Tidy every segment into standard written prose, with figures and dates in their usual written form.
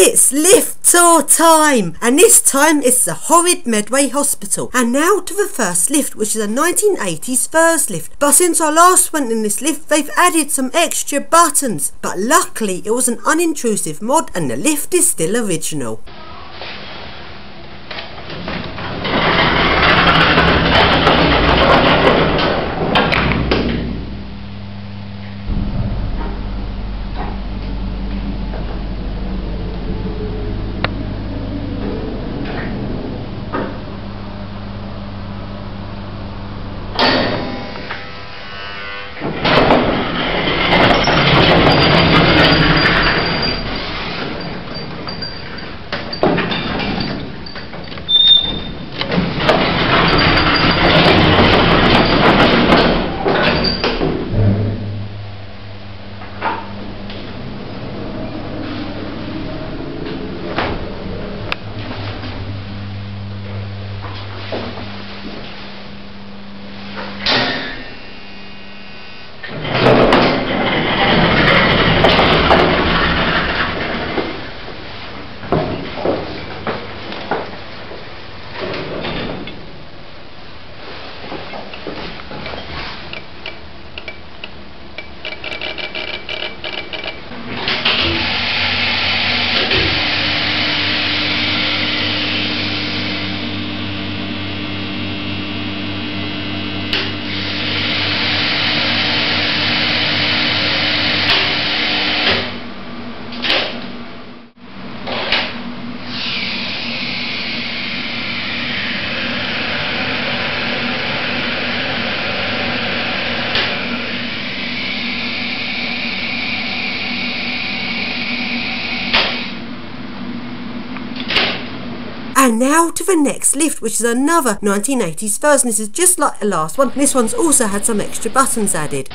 It's lift tour time, and this time it's the horrid Medway Hospital. And now to the first lift, which is a 1980s first lift. But since I last went in this lift, they've added some extra buttons. But luckily it was an unintrusive mod and the lift is still original. And now to the next lift, which is another 1980s first, and this is just like the last one. This one's also had some extra buttons added.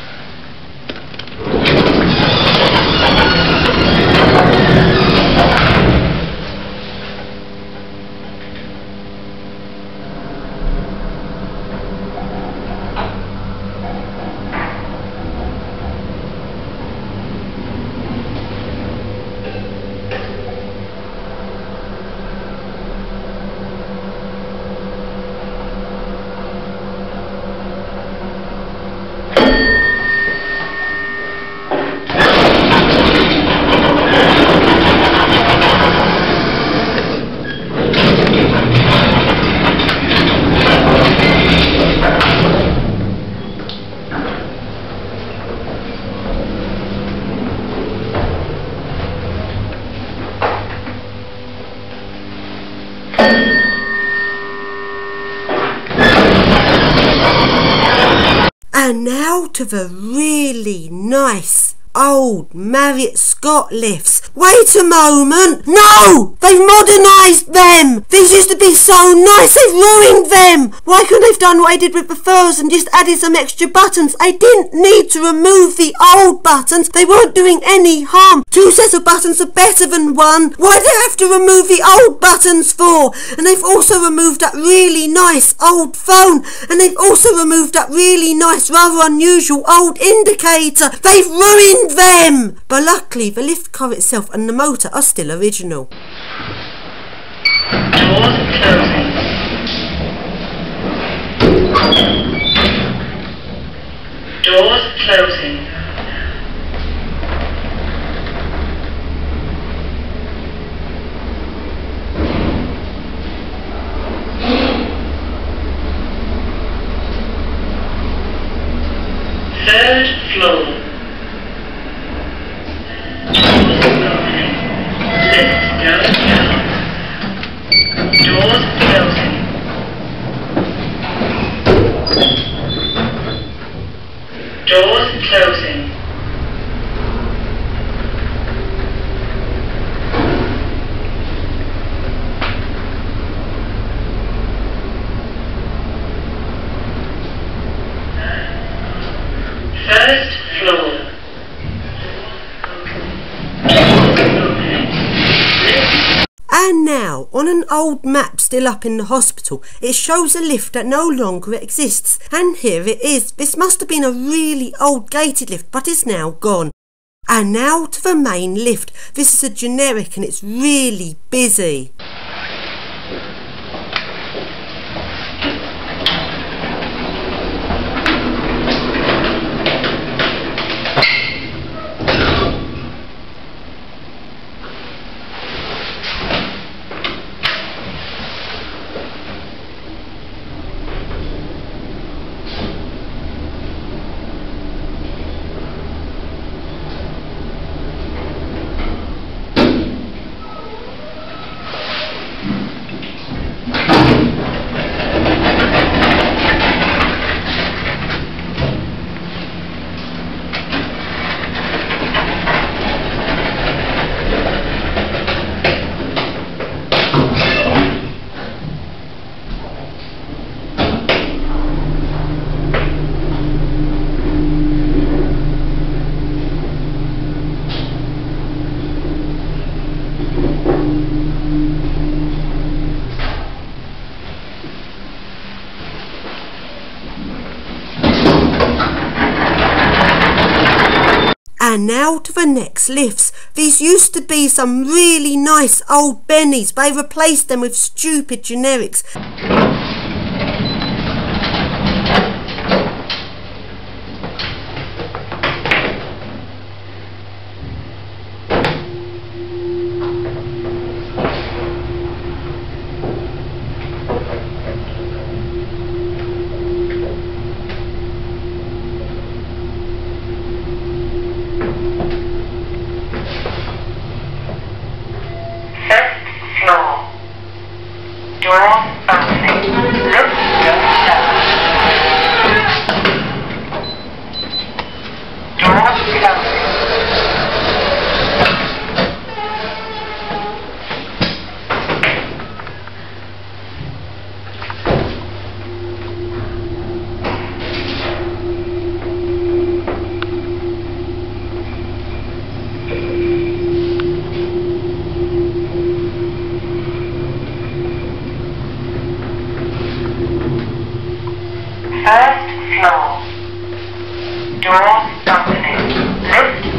And now to the really nice old Marryat-Scott lifts. Wait a moment! No! They've modernised them! These used to be so nice, they've ruined them! Why couldn't they have done what I did with the first and just added some extra buttons? I didn't need to remove the old buttons, they weren't doing any harm. 2 sets of buttons are better than one. Why do they have to remove the old buttons for? And they've also removed that really nice old phone, and they've also removed that really nice, rather unusual old indicator. They've ruined them! But luckily the lift car itself and the motor are still original. Doors closing. Doors closing. Third floor. Lift going down. Doors closing. Doors closing. First floor. And now, on an old map still up in the hospital, it shows a lift that no longer exists. And here it is. This must have been a really old gated lift, but it's now gone. And now to the main lift. This is a generic and it's really busy. And now to the next lifts. These used to be some really nice old bennies. They replaced them with stupid generics. First floor. Doors opening. Lift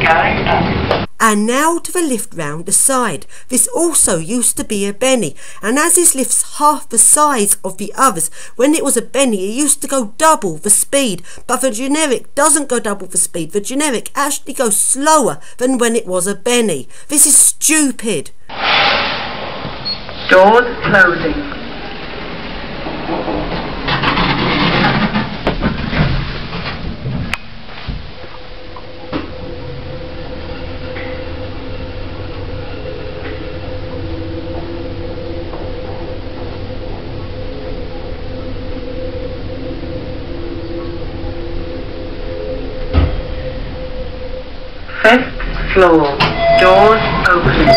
going up. And now to the lift round the side. This also used to be a benny, and as this lift's half the size of the others, when it was a benny it used to go double the speed, but the generic doesn't go double the speed. The generic actually goes slower than when it was a benny. This is stupid. Doors closing. Fifth floor. Doors opening.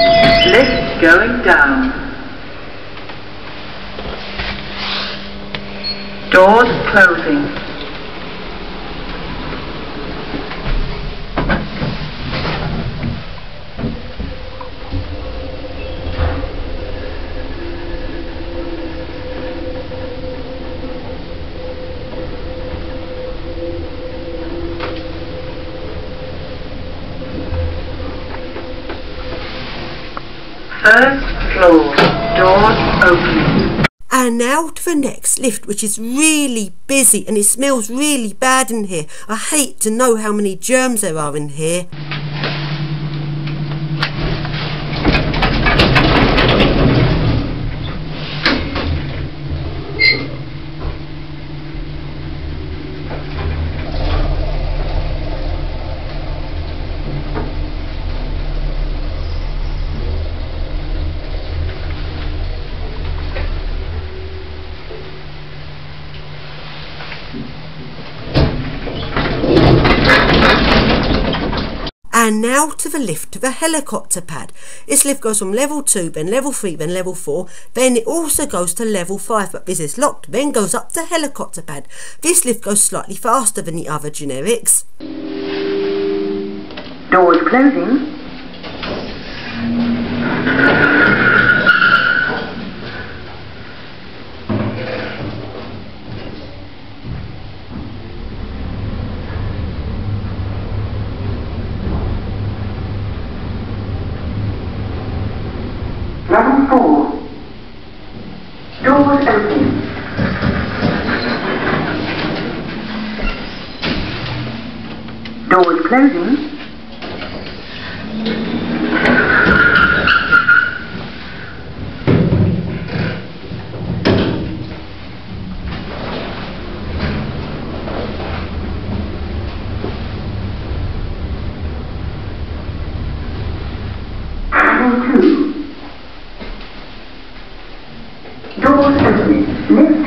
Lift going down. Doors closing. First floor. Doors opening. And now to the next lift, which is really busy and it smells really bad in here. I hate to know how many germs there are in here. And now to the lift to the helicopter pad. This lift goes from level 2, then level 3, then level 4, then it also goes to level 5, but this is locked, then goes up to helicopter pad. This lift goes slightly faster than the other generics. Doors closing. Doors closing. Level 2. Doors opening. Lift